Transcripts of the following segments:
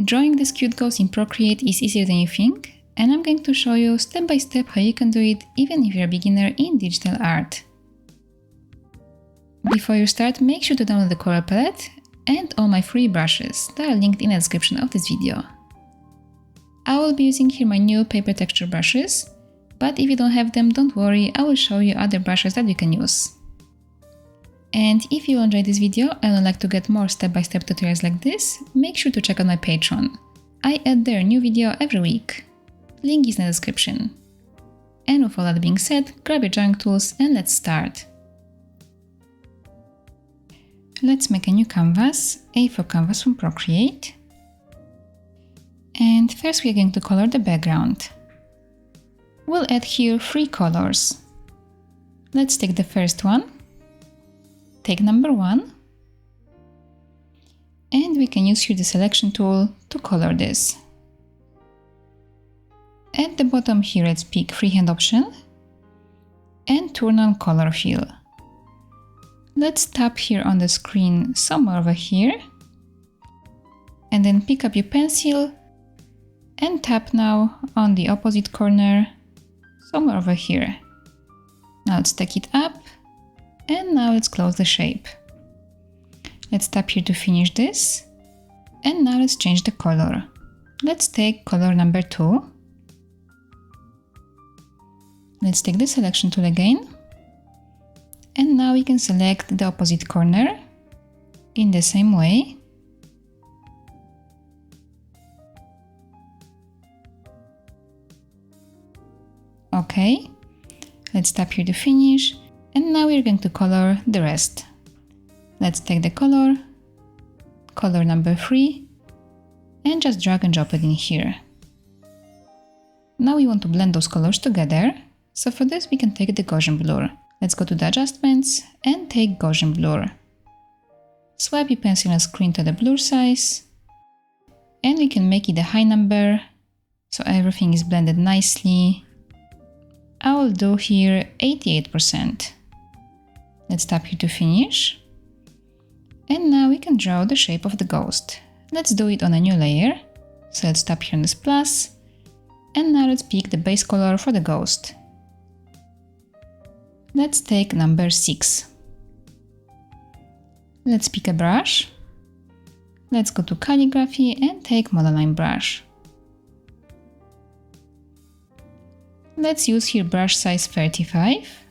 Drawing this cute ghost in Procreate is easier than you think, and I'm going to show you step by step how you can do it even if you're a beginner in digital art. Before you start, make sure to download the color palette and all my free brushes that are linked in the description of this video. I will be using here my new paper texture brushes, but if you don't have them, don't worry, I will show you other brushes that you can use. And if you enjoyed this video and would like to get more step-by-step tutorials like this, make sure to check out my Patreon. I add there a new video every week. Link is in the description. And with all that being said, grab your drawing tools and let's start. Let's make a new canvas, A4 canvas from Procreate. And first we are going to color the background. We'll add here 3 colors. Let's take the first one. Take number 1, and we can use here the selection tool to color this. At the bottom here, let's pick freehand option and turn on color fill. Let's tap here on the screen somewhere over here, and then pick up your pencil and tap now on the opposite corner somewhere over here. Now let's take it up. And now let's close the shape. Let's tap here to finish this. And now let's change the color. Let's take color number 2. Let's take the selection tool again. And now we can select the opposite corner in the same way. Okay. Let's tap here to finish. And now we're going to color the rest. Let's take the color number 3, and just drag and drop it in here. Now we want to blend those colors together, so for this we can take the Gaussian blur. Let's go to the adjustments and take Gaussian blur. Swipe your pencil on screen to the blur size, and we can make it a high number, so everything is blended nicely. I will do here 88%. Let's tap here to finish. And now we can draw the shape of the ghost. Let's do it on a new layer. So let's tap here on this plus. And now let's pick the base color for the ghost. Let's take number 6. Let's pick a brush. Let's go to calligraphy and take monoline brush. Let's use here brush size 35.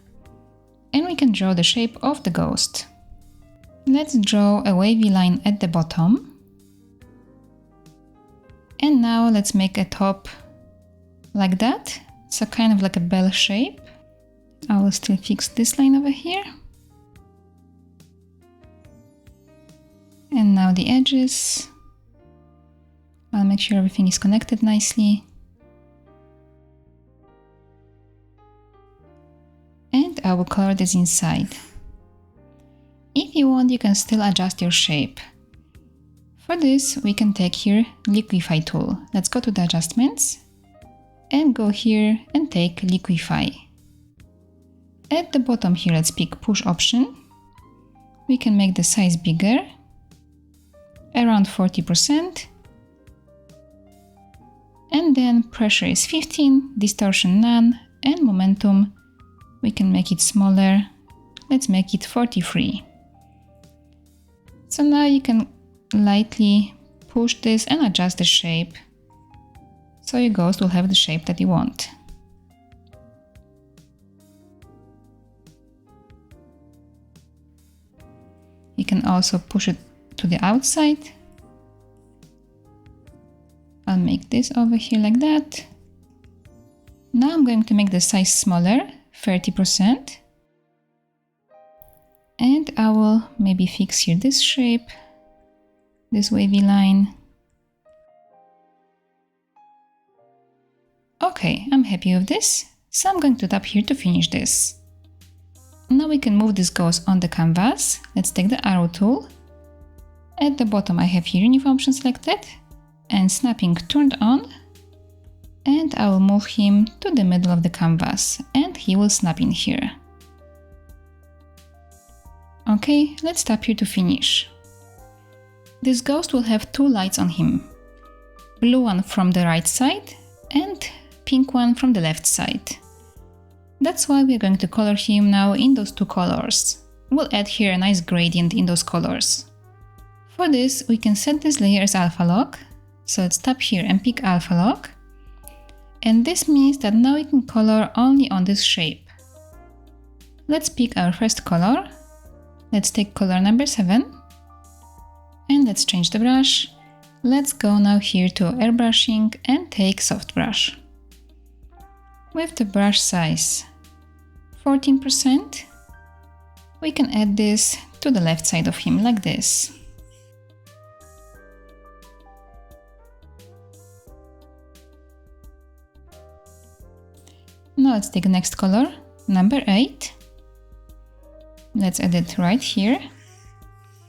And we can draw the shape of the ghost. Let's draw a wavy line at the bottom. And now let's make a top like that, so kind of like a bell shape. I will still fix this line over here. And now the edges. I'll make sure everything is connected nicely. And I will color this inside. If you want, you can still adjust your shape. For this, we can take here Liquify tool. Let's go to the adjustments and go here and take Liquify. At the bottom here, let's pick push option. We can make the size bigger, around 40%. And then pressure is 15, distortion none, and momentum we can make it smaller. Let's make it 43. So now you can lightly push this and adjust the shape, so your ghost will have the shape that you want. You can also push it to the outside. I'll make this over here like that. Now I'm going to make the size smaller, 30%. And I will maybe fix here this shape, this wavy line. Okay, I'm happy with this, so I'm going to tap here to finish this. Now we can move this ghost on the canvas. Let's take the arrow tool. At the bottom I have here uniform option selected and snapping turned on. And I will move him to the middle of the canvas and he will snap in here. Okay, let's tap here to finish. This ghost will have 2 lights on him. blue one from the right side and pink one from the left side. That's why we're going to color him now in those two colors. We'll add here a nice gradient in those colors. For this, we can set this layer as alpha lock. So let's tap here and pick alpha lock. And this means that now we can color only on this shape. Let's pick our first color. Let's take color number 7. And let's change the brush. Let's go now here to airbrushing and take soft brush. With the brush size 14%, we can add this to the left side of him like this. Now let's take the next color, number 8. Let's add it right here,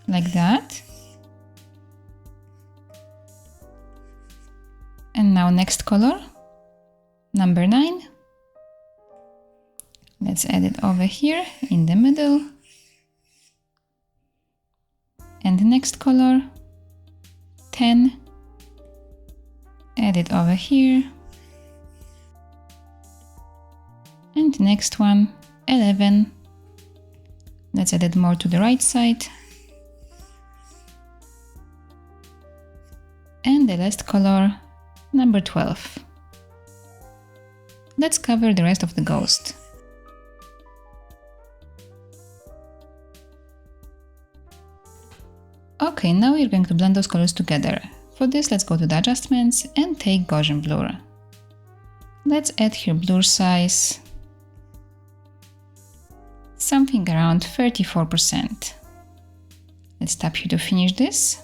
like that. And now next color, number 9. Let's add it over here in the middle. And the next color, 10. Add it over here. And the next one, 11. Let's add it more to the right side. And the last color, number 12. Let's cover the rest of the ghost. Okay, now we're going to blend those colors together. For this, let's go to the adjustments and take Gaussian blur. Let's add here blur size, something around 34%. Let's tap here to finish this.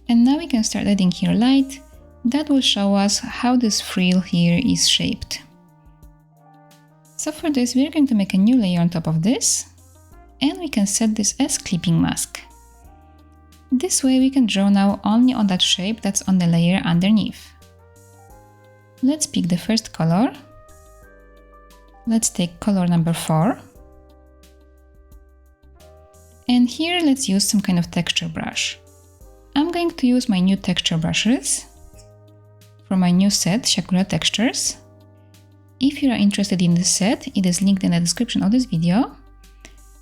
And now we can start adding here light that will show us how this frill here is shaped. So for this, we're going to make a new layer on top of this, and we can set this as clipping mask. This way we can draw now only on that shape that's on the layer underneath. Let's pick the first color. Let's take color number 4. And here let's use some kind of texture brush. I'm going to use my new texture brushes from my new set, Siakulaart textures. If you are interested in this set, it is linked in the description of this video.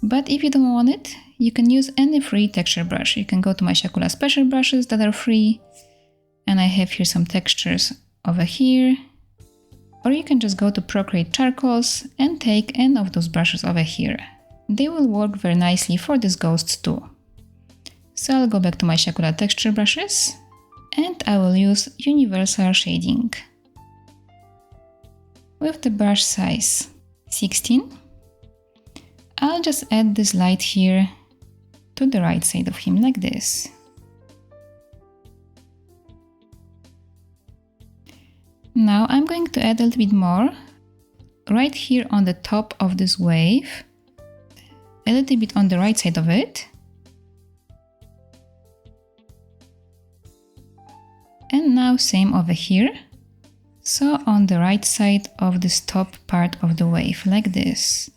But if you don't want it, you can use any free texture brush. You can go to my Siakulaart special brushes that are free. And I have here some textures over here. Or you can just go to Procreate charcoals and take any of those brushes over here. They will work very nicely for this ghost too. So I'll go back to my Siakulaart texture brushes and I will use universal shading. With the brush size 16, I'll just add this light here to the right side of him like this. Now I'm going to add a little bit more right here on the top of this wave, a little bit on the right side of it. And now same over here. So on the right side of this top part of the wave, like this.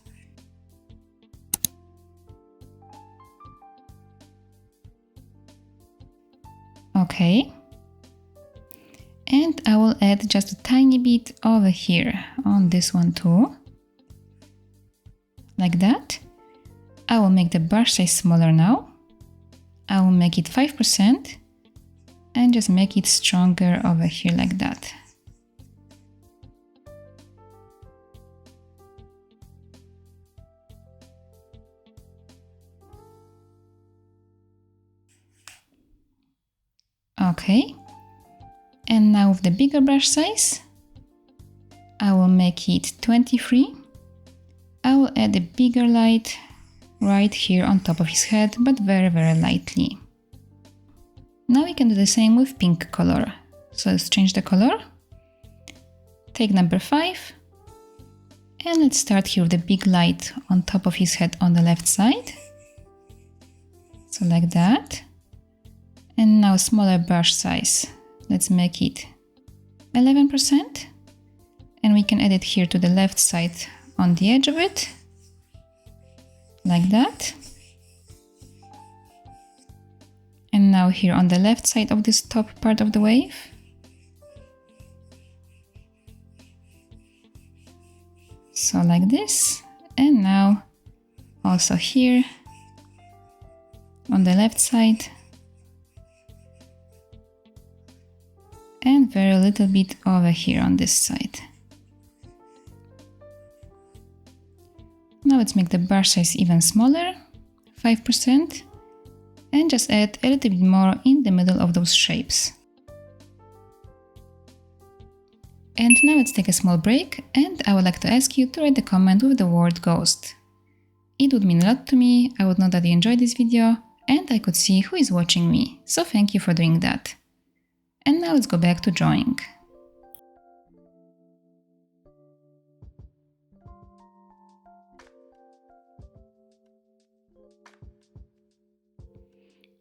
Okay. And I will add just a tiny bit over here on this one too. Like that. I will make the brush size smaller now. I will make it 5% and just make it stronger over here like that. Okay. And now with the bigger brush size, I will make it 23. I will add a bigger light right here on top of his head, but very, very lightly. Now we can do the same with pink color. So let's change the color. Take number 5. And let's start here with the big light on top of his head on the left side. So like that. And now smaller brush size. Let's make it 11%. And we can add it here to the left side on the edge of it. Like that. And now here on the left side of this top part of the wave. So like this. And now also here on the left side. And very little bit over here on this side. Now let's make the brush size even smaller, 5%, and just add a little bit more in the middle of those shapes. And now let's take a small break, and I would like to ask you to write a comment with the word ghost. It would mean a lot to me, I would know that you enjoyed this video, and I could see who is watching me, so thank you for doing that. And now let's go back to drawing.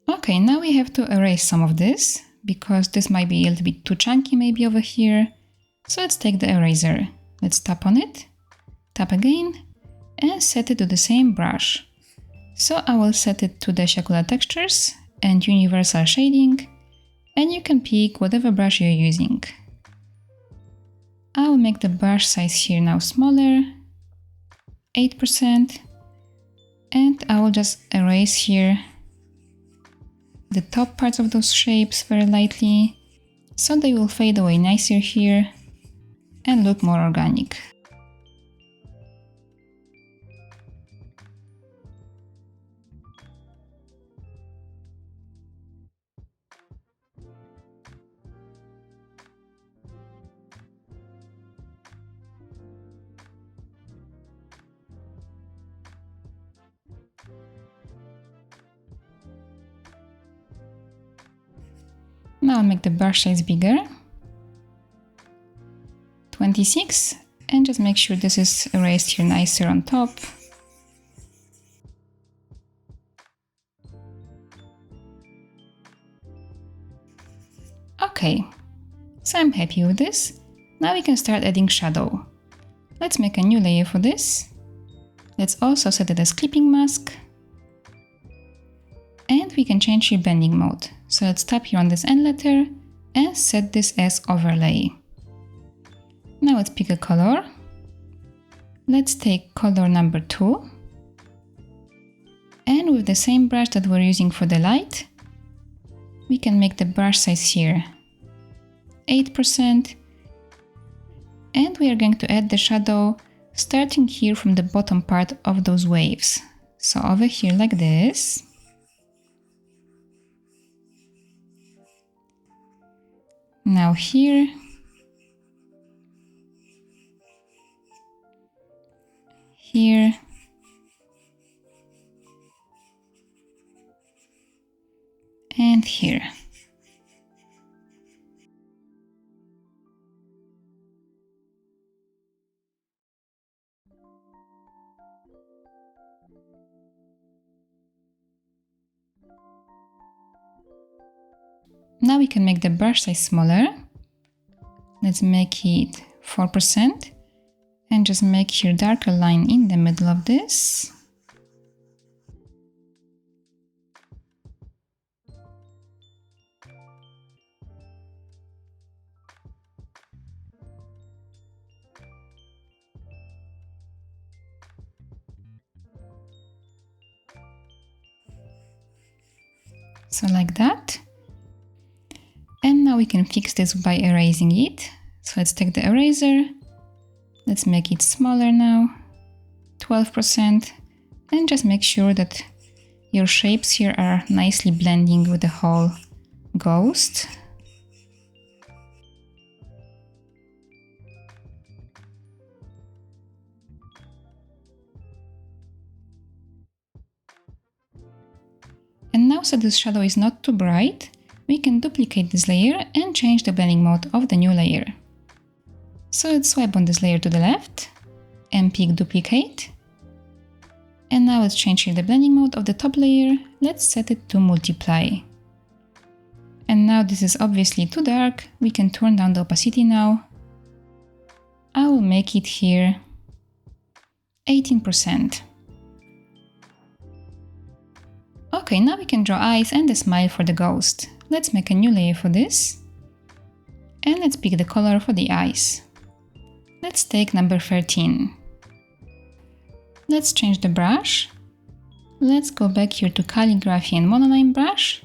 Okay, now we have to erase some of this, because this might be a little bit too chunky maybe over here. So let's take the eraser. Let's tap on it, tap again, and set it to the same brush. So I will set it to the siakulaart textures and universal shading, and you can pick whatever brush you're using. I will make the brush size here now smaller, 8%, and I will just erase here the top parts of those shapes very lightly, so they will fade away nicer here and look more organic. Now I'll make the brush size bigger, 26, and just make sure this is erased here nicer on top. Okay, so I'm happy with this. Now we can start adding shadow. Let's make a new layer for this. Let's also set it as clipping mask. And we can change the blending mode. So let's tap here on this N letter and set this as overlay. Now let's pick a color. Let's take color number 2. And with the same brush that we're using for the light, we can make the brush size here 8%. And we are going to add the shadow starting here from the bottom part of those waves. So over here like this. Now here, here, and here. Now we can make the brush size smaller. Let's make it 4% and just make here darker line in the middle of this. So like that. And now we can fix this by erasing it. So let's take the eraser, let's make it smaller now, 12%, and just make sure that your shapes here are nicely blending with the whole ghost. And now, so this shadow is not too bright, we can duplicate this layer and change the blending mode of the new layer. So let's swipe on this layer to the left and pick duplicate. And now let's change here the blending mode of the top layer. Let's set it to multiply. And now this is obviously too dark. We can turn down the opacity now. I will make it here 18%. Okay, now we can draw eyes and a smile for the ghost. Let's make a new layer for this. And let's pick the color for the eyes. Let's take number 13. Let's change the brush. Let's go back here to calligraphy and monoline brush.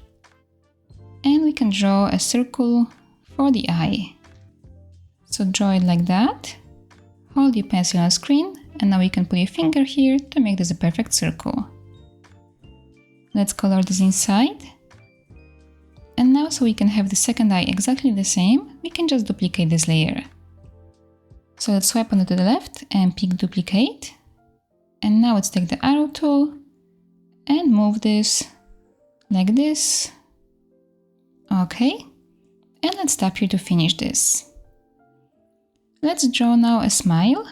And we can draw a circle for the eye. So draw it like that. Hold your pencil on screen, and now you can put your finger here to make this a perfect circle. Let's color this inside. And now, so we can have the second eye exactly the same, we can just duplicate this layer. So let's swipe on it to the left and pick duplicate. And now let's take the arrow tool and move this like this. Okay. And let's tap here to finish this. Let's draw now a smile.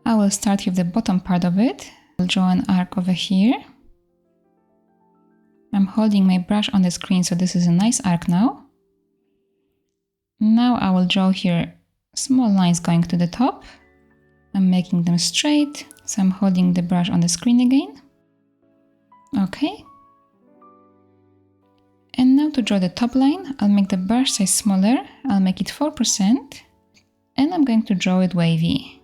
I will start with the bottom part of it. I'll draw an arc over here. I'm holding my brush on the screen, so this is a nice arc now. Now I will draw here small lines going to the top. I'm making them straight, so I'm holding the brush on the screen again. Okay. And now to draw the top line, I'll make the brush size smaller. I'll make it 4%. And I'm going to draw it wavy.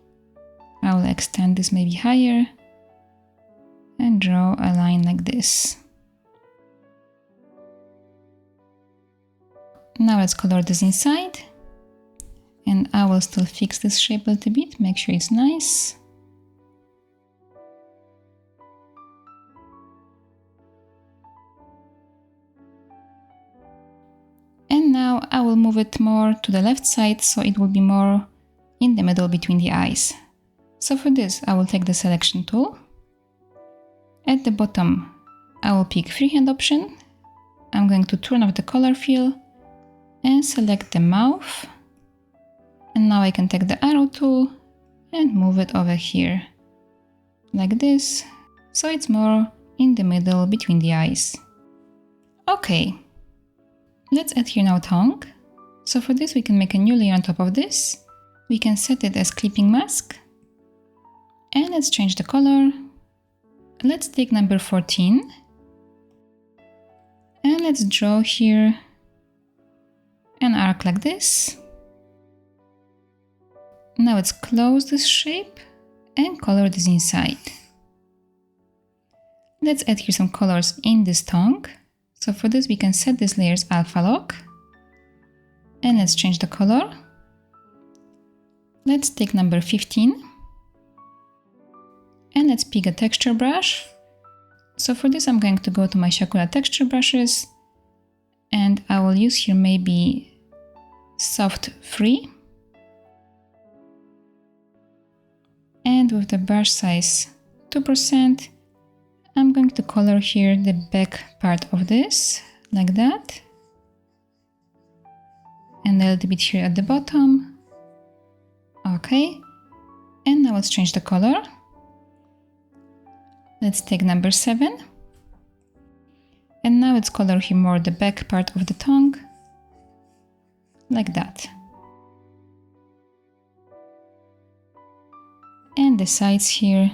I will extend this maybe higher and draw a line like this. Now let's color this inside. And I will still fix this shape a little bit, make sure it's nice. And now I will move it more to the left side, so it will be more in the middle between the eyes. So for this, I will take the selection tool. At the bottom, I will pick freehand option. I'm going to turn off the color fill and select the mouth. And now I can take the arrow tool and move it over here, like this, so it's more in the middle between the eyes. Okay. Let's add here now tongue. So for this we can make a new layer on top of this. We can set it as clipping mask. And let's change the color. Let's take number 14. And let's draw here an arc like this. Now let's close this shape and color this inside. Let's add here some colors in this tongue. So for this we can set this layer as alpha lock. And let's change the color. Let's take number 15. And let's pick a texture brush. So for this I'm going to go to my siakulaart texture brushes. And I will use here maybe soft 3. And with the brush size 2%, I'm going to color here the back part of this, like that. And a little bit here at the bottom. Okay. And now let's change the color. Let's take number 7. And now let's color here more the back part of the tongue, like that. And the sides here.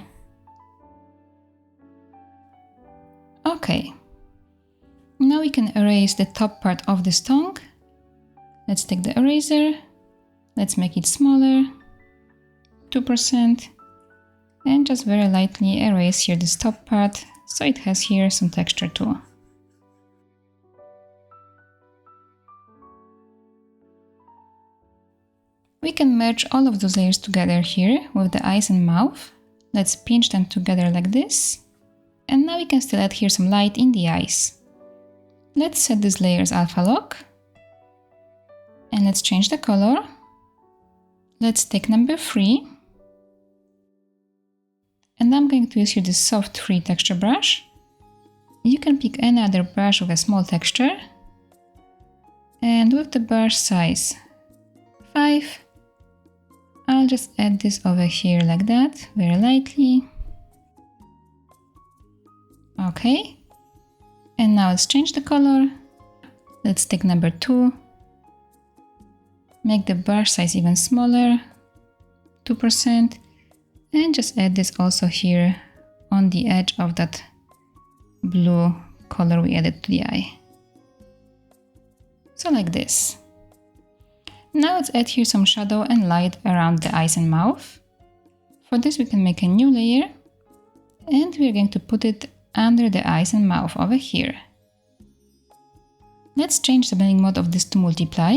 Okay. Now we can erase the top part of this tongue. Let's take the eraser. Let's make it smaller, 2%. And just very lightly erase here this top part, so it has here some texture too. We can merge all of those layers together here with the eyes and mouth. Let's pinch them together like this. And now we can still add here some light in the eyes. Let's set this layer as alpha lock. And let's change the color. Let's take number 3. And I'm going to use here this soft 3 texture brush. You can pick any other brush with a small texture. And with the brush size 5, I'll just add this over here like that, very lightly. Okay. And now let's change the color. Let's take number 2. Make the brush size even smaller, 2. And just add this also here on the edge of that blue color we added to the eye. So like this. Now let's add here some shadow and light around the eyes and mouth. For this we can make a new layer. And we're going to put it under the eyes and mouth over here. Let's change the blending mode of this to multiply.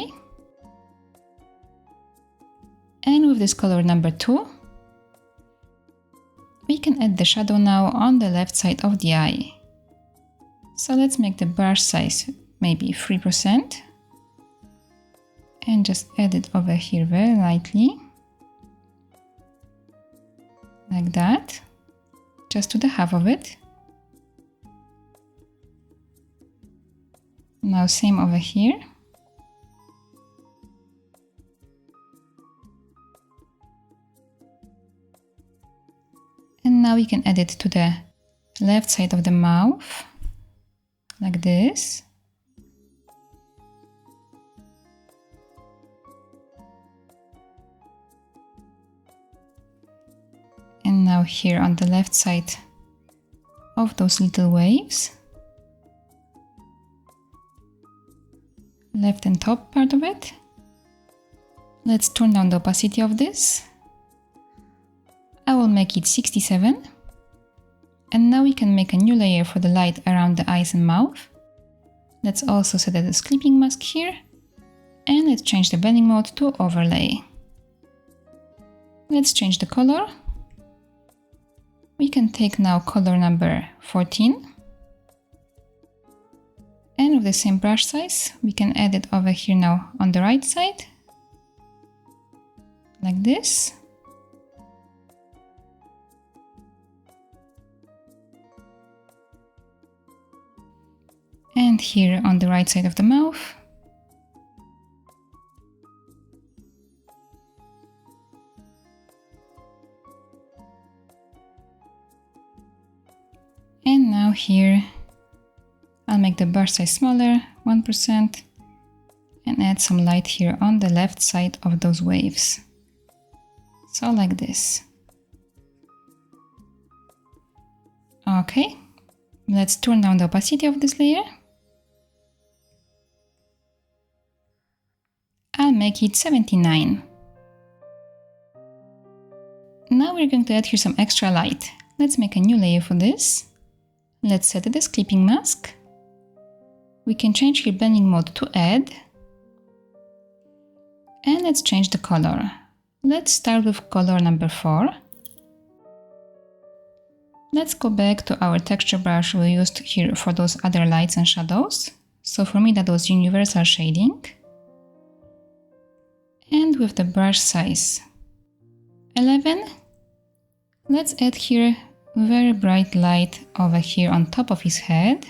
And with this color number 2, we can add the shadow now on the left side of the eye. So let's make the brush size maybe 3% and just add it over here very lightly, like that, just to the half of it. Now same over here. And now we can add it to the left side of the mouth, like this. And now here on the left side of those little waves, left and top part of it. Let's turn down the opacity of this. I will make it 67. And now we can make a new layer for the light around the eyes and mouth. Let's also set it as clipping mask here. And let's change the blending mode to overlay. Let's change the color. We can take now color number 14. And with the same brush size, we can add it over here now on the right side, like this. And here on the right side of the mouth. And now here, I'll make the brush size smaller, 1%, and add some light here on the left side of those waves. So like this. Okay, let's turn down the opacity of this layer. I'll make it 79. Now we're going to add here some extra light. Let's make a new layer for this. Let's set it as clipping mask. We can change here blending mode to add. And let's change the color. Let's start with color number 4. Let's go back to our texture brush we used here for those other lights and shadows. So for me that was universal shading. And with the brush size 11, let's add here very bright light over here on top of his head.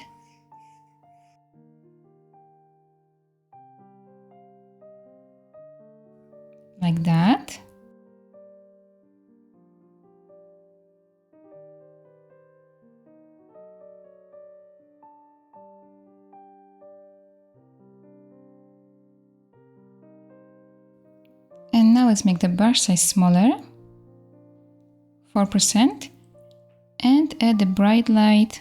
Like that. And now let's make the brush size smaller, 4%, and add the bright light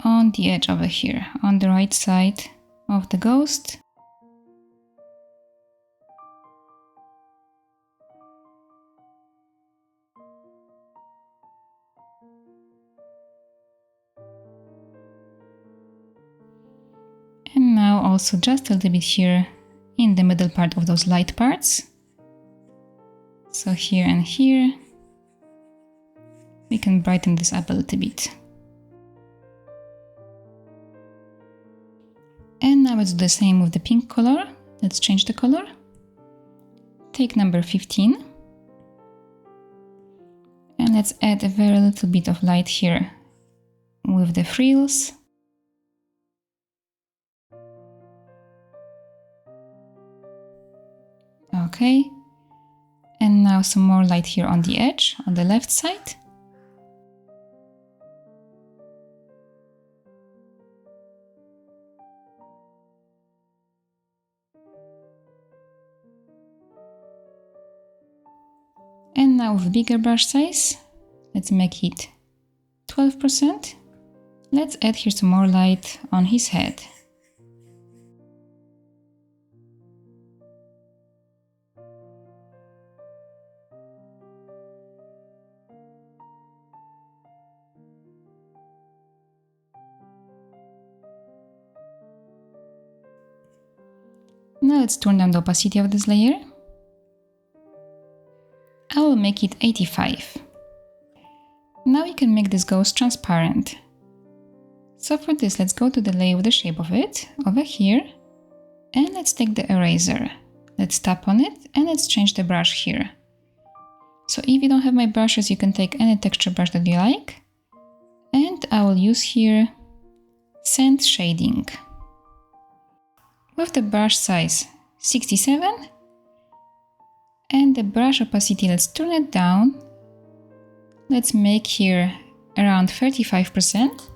on the edge over here, on the right side of the ghost. And now also just a little bit here in the middle part of those light parts. So here and here, we can brighten this up a little bit. And now let's do the same with the pink color. Let's change the color. Take number 15. And let's add a very little bit of light here with the frills. Okay. And now some more light here on the edge, on the left side. And now with bigger brush size, let's make it 12%. Let's add here some more light on his head. Now let's turn down the opacity of this layer. I will make it 85. Now we can make this ghost transparent. So for this, let's go to the layer with the shape of it, over here, and let's take the eraser. Let's tap on it and let's change the brush here. So if you don't have my brushes, you can take any texture brush that you like. And I will use here sand shading. With the brush size 67 and the brush opacity, let's turn it down. Let's make here around 35%.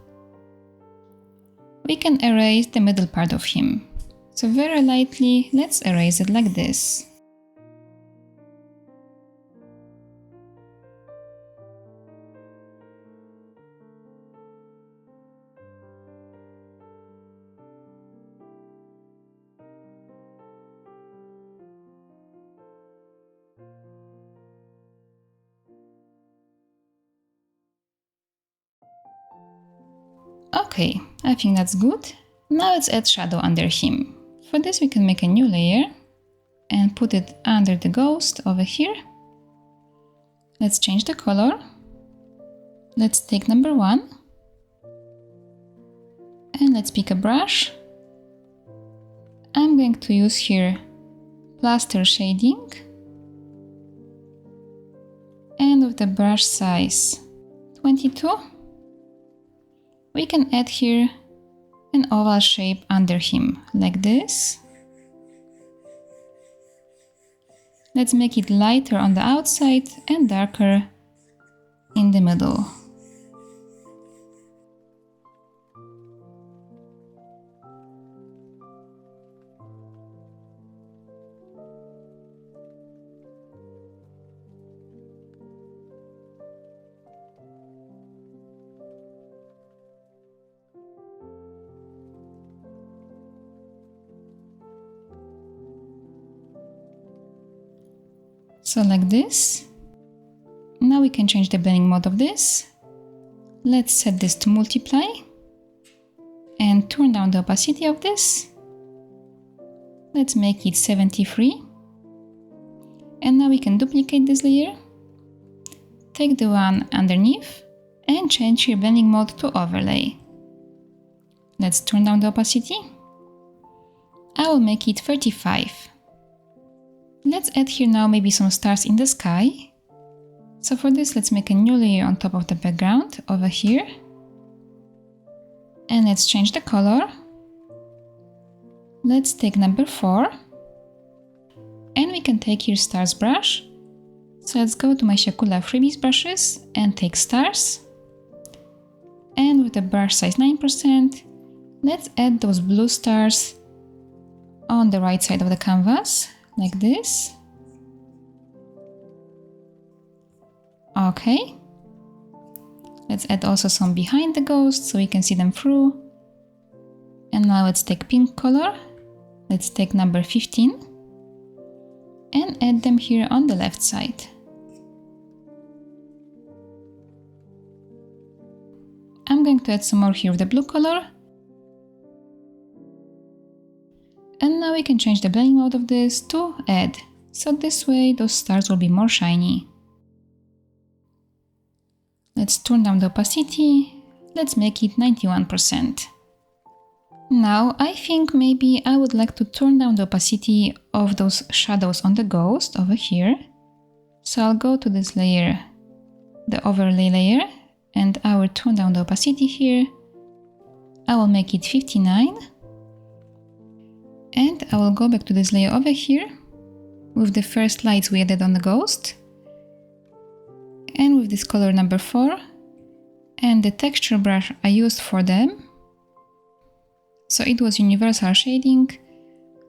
We can erase the middle part of him. So very lightly, let's erase it like this. Okay, I think that's good. Now let's add shadow under him. For this we can make a new layer and put it under the ghost over here. Let's change the color. Let's take number 1 and let's pick a brush. I'm going to use here plaster shading and with the brush size 22 we can add here an oval shape under him, like this. Let's make it lighter on the outside and darker in the middle. So like this. Now we can change the blending mode of this. Let's set this to multiply and turn down the opacity of this. Let's make it 73. And now we can duplicate this layer. Take the one underneath and change your blending mode to overlay. Let's turn down the opacity. I will make it 35. Let's add here now maybe some stars in the sky. So for this, let's make a new layer on top of the background over here. And let's change the color. Let's take number 4. And we can take here stars brush. So let's go to my siakulaart freebies brushes and take stars. And with the brush size 9%, let's add those blue stars on the right side of the canvas. Like this. Okay. Let's add also some behind the ghost so we can see them through. And now let's take pink color. Let's take number 15 and add them here on the left side. I'm going to add some more here with the blue color. And now we can change the blending mode of this to add. So this way those stars will be more shiny. Let's turn down the opacity. Let's make it 91%. Now I think maybe I would like to turn down the opacity of those shadows on the ghost over here. So I'll go to this layer, the overlay layer, and I will turn down the opacity here. I will make it 59. And I will go back to this layer over here with the first lights we added on the ghost. And with this color number 4 and the texture brush I used for them. So it was universal shading.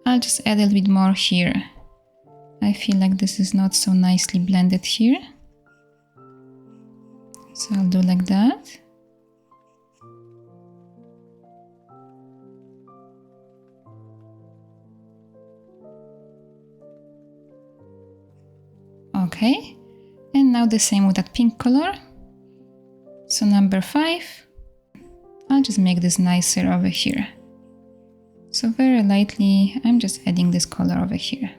I'll just add a little bit more here. I feel like this is not so nicely blended here. So I'll do like that. Okay, and now the same with that pink color. So number 5, I'll just make this nicer over here. So very lightly, I'm just adding this color over here.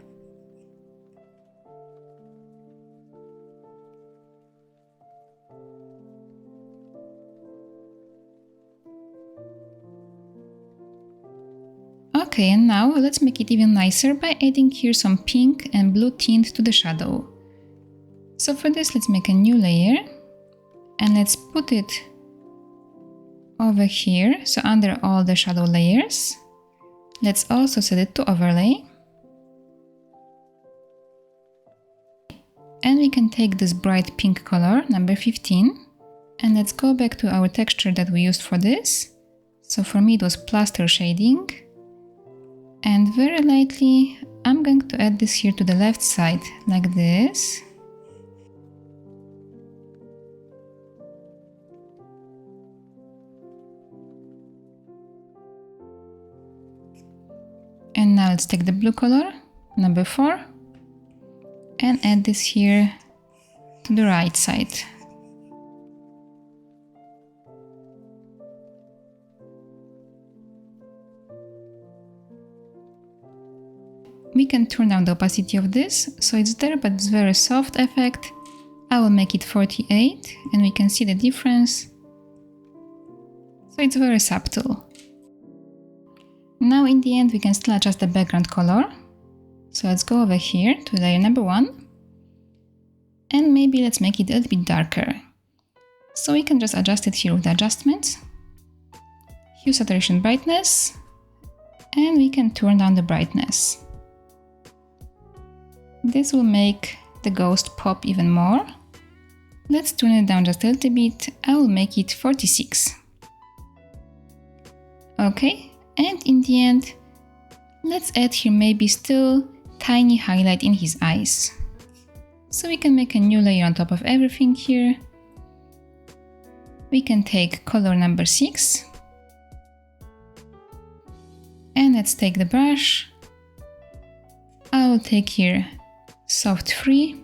Okay, and now let's make it even nicer by adding here some pink and blue tint to the shadow. So for this, let's make a new layer and let's put it over here, so under all the shadow layers. Let's also set it to overlay. And we can take this bright pink color, number 15, and let's go back to our texture that we used for this. So for me it was plaster shading. And very lightly, I'm going to add this here to the left side, like this. And now let's take the blue color, number 4, and add this here to the right side. We can turn down the opacity of this, so it's there, but it's very soft effect. I will make it 48, and we can see the difference. So it's very subtle. Now in the end, we can still adjust the background color. So let's go over here to layer number 1. And maybe let's make it a little bit darker. So we can just adjust it here with the adjustments. Hue, saturation, brightness. And we can turn down the brightness. This will make the ghost pop even more. Let's turn it down just a little bit. I will make it 46. Okay, and in the end, let's add here maybe still tiny highlight in his eyes. So we can make a new layer on top of everything here. We can take color number 6. And let's take the brush. I will take here soft 3,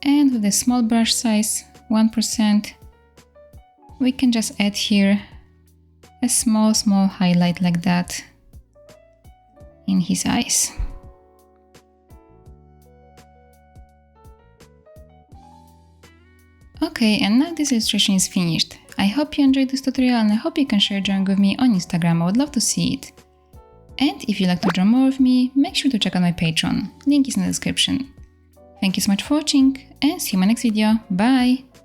and with a small brush size 1%, we can just add here a small highlight like that in his eyes. Okay, and now this illustration is finished. I hope you enjoyed this tutorial and I hope you can share drawing with me on Instagram. I would love to see it. And if you'd like to draw more with me, make sure to check out my Patreon. Link is in the description. Thank you so much for watching and see you in my next video. Bye!